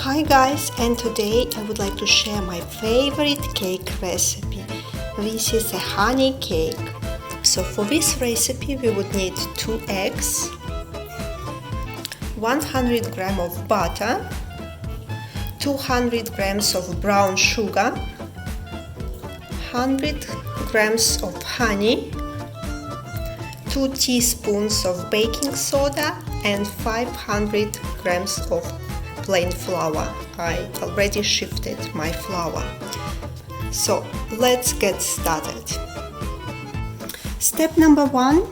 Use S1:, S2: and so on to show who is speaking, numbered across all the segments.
S1: Hi guys, and today I would like to share my favorite cake recipe. This is a honey cake. So for this recipe we would need 2 eggs, 100 grams of butter, 200 grams of brown sugar, 100 grams of honey, 2 teaspoons of baking soda and 500 grams of plain flour. I already shifted my flour. So let's get started. Step number 1,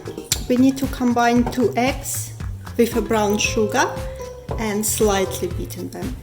S1: we need to combine 2 eggs with a brown sugar and slightly beaten them.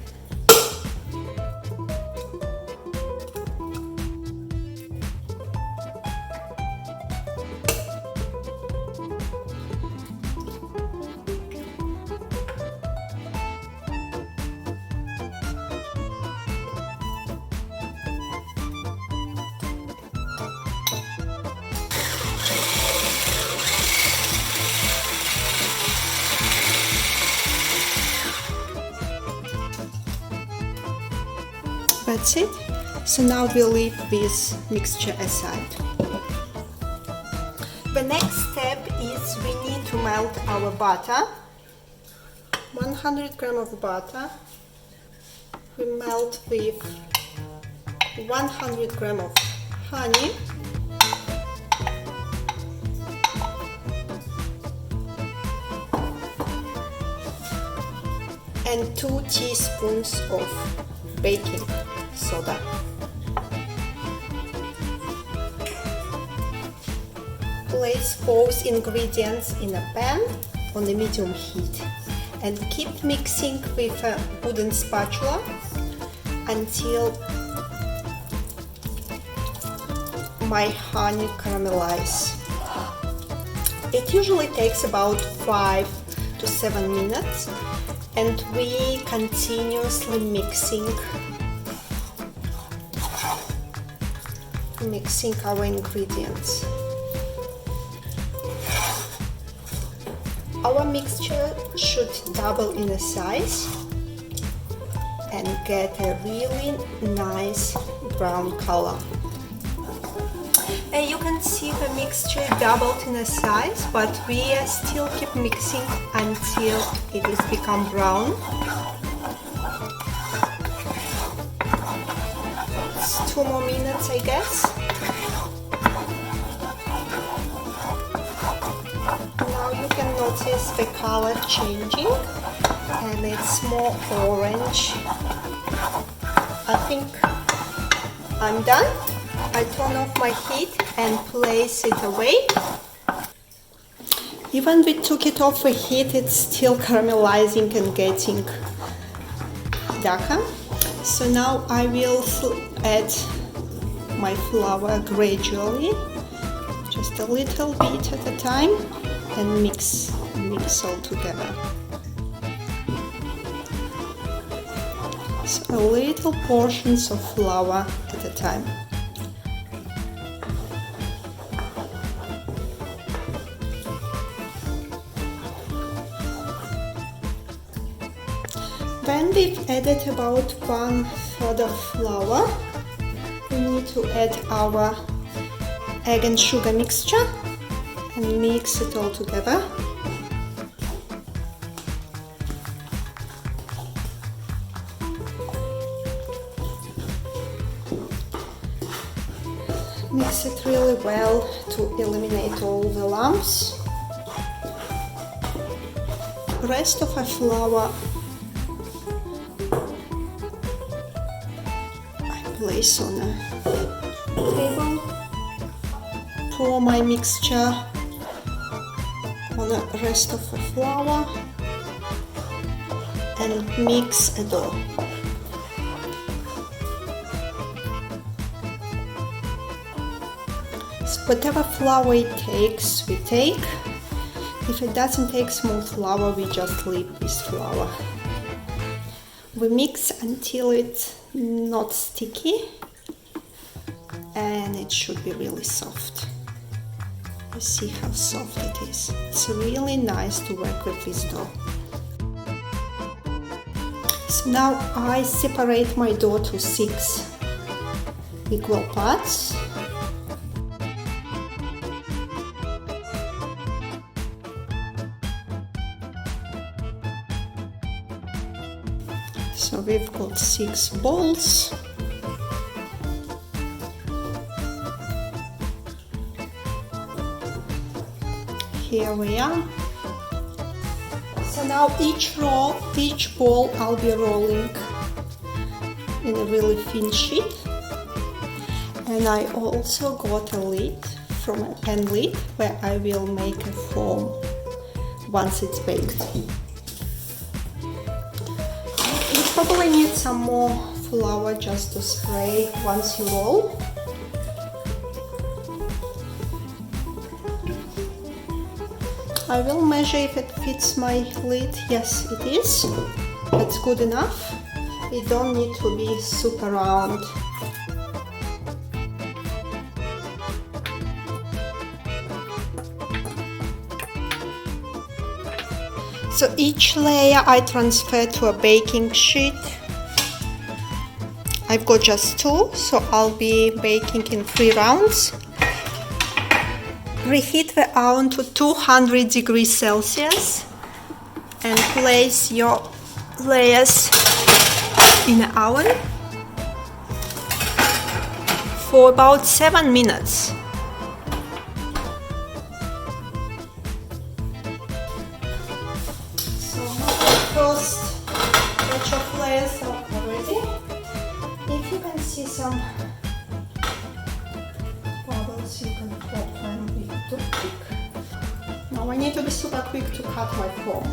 S1: That's it. So now we'll leave this mixture aside. The next step is we need to melt our butter. 100 grams of butter we melt with 100 grams of honey, and 2 teaspoons of baking soda. Place both ingredients in a pan on a medium heat and keep mixing with a wooden spatula until my honey caramelizes. It usually takes about 5 to 7 minutes, and we continuously mixing our ingredients. Our mixture should double in size and get a really nice brown color. And you can see the mixture doubled in size, but we still keep mixing until it has become brown. It's 2 more minutes, I guess. Now you can notice the color changing and it's more orange. I think I'm done. I turn off my heat and place it away. Even we took it off the heat, it's still caramelizing and getting darker. So now I will add my flour gradually, just a little bit at a time, and mix all together. So little portions of flour at a time. When we've added about 1/3 of flour, we need to add our egg and sugar mixture and mix it all together. Mix it really well to eliminate all the lumps. The rest of our flour place on a table. Pour my mixture on the rest of the flour and mix a dough. So whatever flour it takes, we take. If it doesn't take more flour, we just leave this flour. We mix until it's not sticky and it should be really soft. You see how soft it is. It's really nice to work with this dough. So now I separate my dough to 6 equal parts. So we've got 6 balls. Here we are. So now each ball I'll be rolling in a really thin sheet. And I also got a lid from a pen lid where I will make a foam once it's baked. You probably need some more flour just to spray once you roll. I will measure if it fits my lid. Yes, it is. That's good enough. It don't need to be super round. So each layer I transfer to a baking sheet. I've got just 2, so I'll be baking in 3 rounds. Preheat the oven to 200 degrees Celsius and place your layers in an oven for about 7 minutes. So the first batch of layers are ready. If you can see some bubbles, you can pop them with a toothpick. Now I need to be super quick to cut my foam.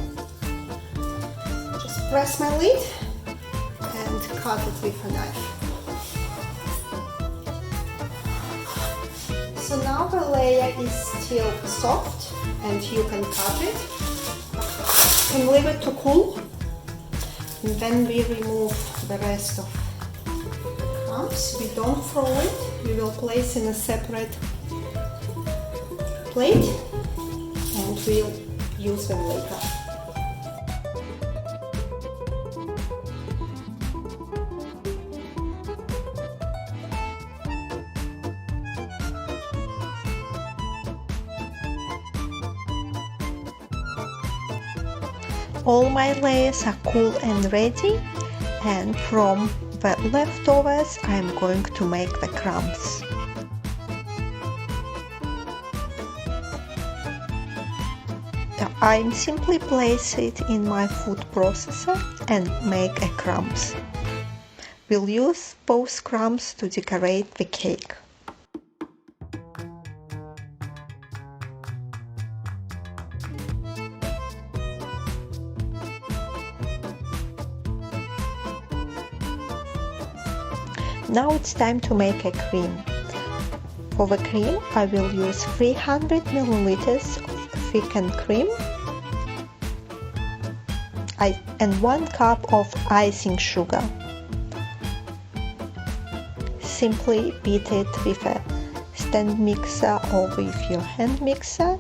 S1: Just press my lid and cut it with a knife. So now the layer is still soft and you can cut it. You can leave it to cool and then we remove the rest of the crumbs. We don't throw it, we will place in a separate plate and we'll use them later.
S2: All my layers are cool and ready, and from the leftovers I'm going to make the crumbs. I simply place it in my food processor and make a crumbs. We'll use both crumbs to decorate the cake. Now it's time to make a cream. For the cream, I will use 300 milliliters of thickened cream and 1 cup of icing sugar. Simply beat it with a stand mixer or with your hand mixer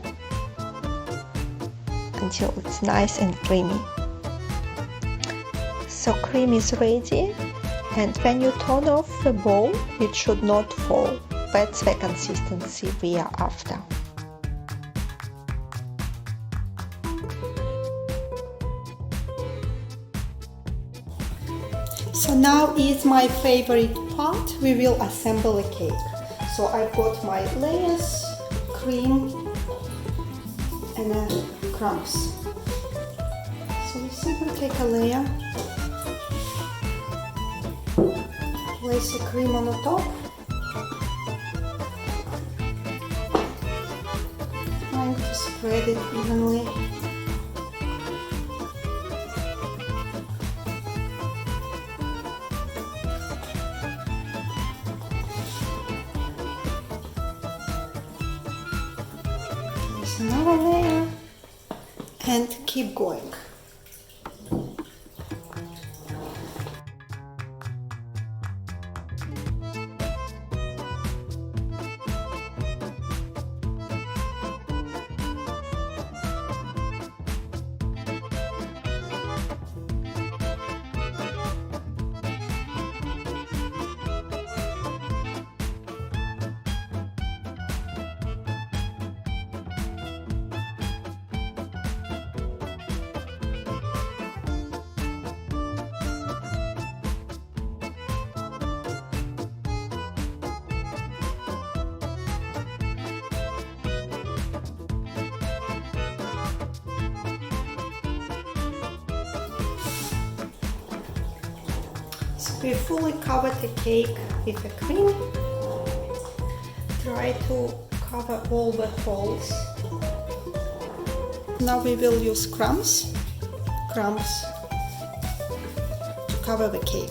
S2: until it's nice and creamy. So cream is ready. And when you turn off the bowl, it should not fall. That's the consistency we are after.
S1: So now is my favorite part. We will assemble a cake. So I've got my layers, cream and crumbs. So we simply take a layer, place the cream on the top, trying to spread it evenly. Place another layer and keep going. We fully covered the cake with the cream. Try to cover all the holes. Now we will use crumbs to cover the cake.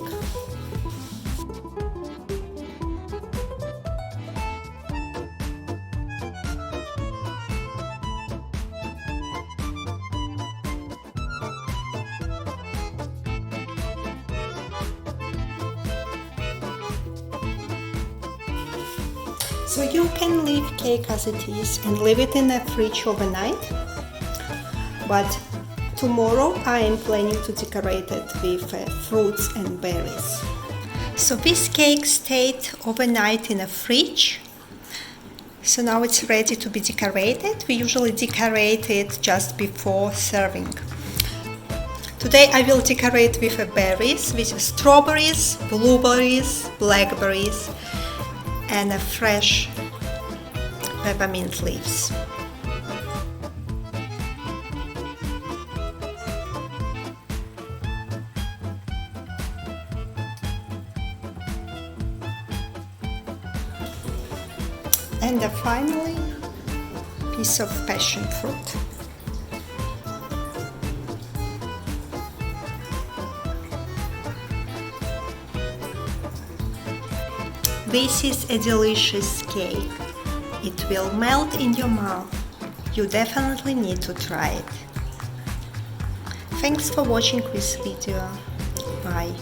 S1: So you can leave cake as it is and leave it in the fridge overnight, but tomorrow I am planning to decorate it with fruits and berries. So this cake stayed overnight in the fridge, so now it's ready to be decorated. We usually decorate it just before serving. Today I will decorate with berries, with strawberries, blueberries, blackberries, and fresh peppermint leaves. And finally, piece of passion fruit. This is a delicious cake. It will melt in your mouth. You definitely need to try it. Thanks for watching this video. Bye.